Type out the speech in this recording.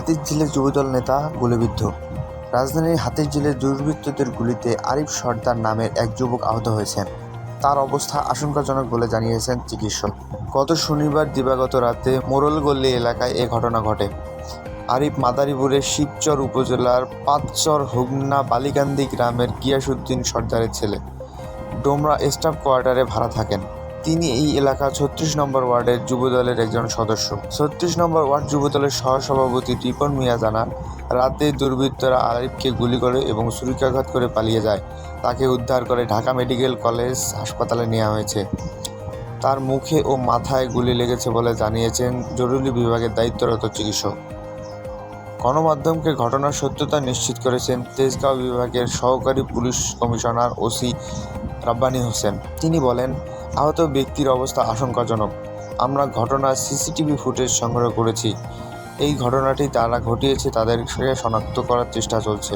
হাতিরঝিলের যুবদল নেতা গুলিবিদ্ধ। রাজধানীর হাতিরঝিলের দুর্বৃত্তদের গুলিতে আরিফ সর্দার নামের এক যুবক আহত হয়েছেন। তার অবস্থা আশঙ্কাজনক বলে জানিয়েছেন চিকিৎসক। গত শনিবার দিবাগত রাতে মোড়লগল্লি এলাকায় এ ঘটনা ঘটে। আরিফ মাদারীপুরের শিবচর উপজেলার পাঁচচর হুগনা বালিকান্দি গ্রামের গিয়াসউদ্দিন সর্দারের ছেলে। ডোমরা স্টাফ কোয়ার্টারে ভাড়া থাকেন। তিনি এই এলাকা ৩৬ নম্বর ওয়ার্ডের যুবদলের একজন সদস্য। ৩৬ নম্বর ওয়ার্ড যুবদলের সহসভাপতি রিপন মিয়া জানান, রাতে দুর্বৃত্তরা আরিফকে গুলি করে এবং ছুরিকাঘাত করে পালিয়ে যায়। তাকে উদ্ধার করে ঢাকা মেডিকেল কলেজ হাসপাতালে নেওয়া হয়েছে। তার মুখে ও মাথায় গুলি লেগেছে বলে জানিয়েছেন জরুরি বিভাগের দায়িত্বরত চিকিৎসক। গণমাধ্যমকে ঘটনার সত্যতা নিশ্চিত করেছেন তেজগাঁও বিভাগের সহকারী police commissioner OC Rabbani Hossain. তিনি বলেন, আহত ব্যক্তির অবস্থা আশঙ্কাজনক। আমরা ঘটনার সিসিটিভি ফুটেজ সংগ্রহ করেছি। এই ঘটনাটি যারা ঘটিয়েছে তাদেরকে শনাক্ত করার চেষ্টা চলছে।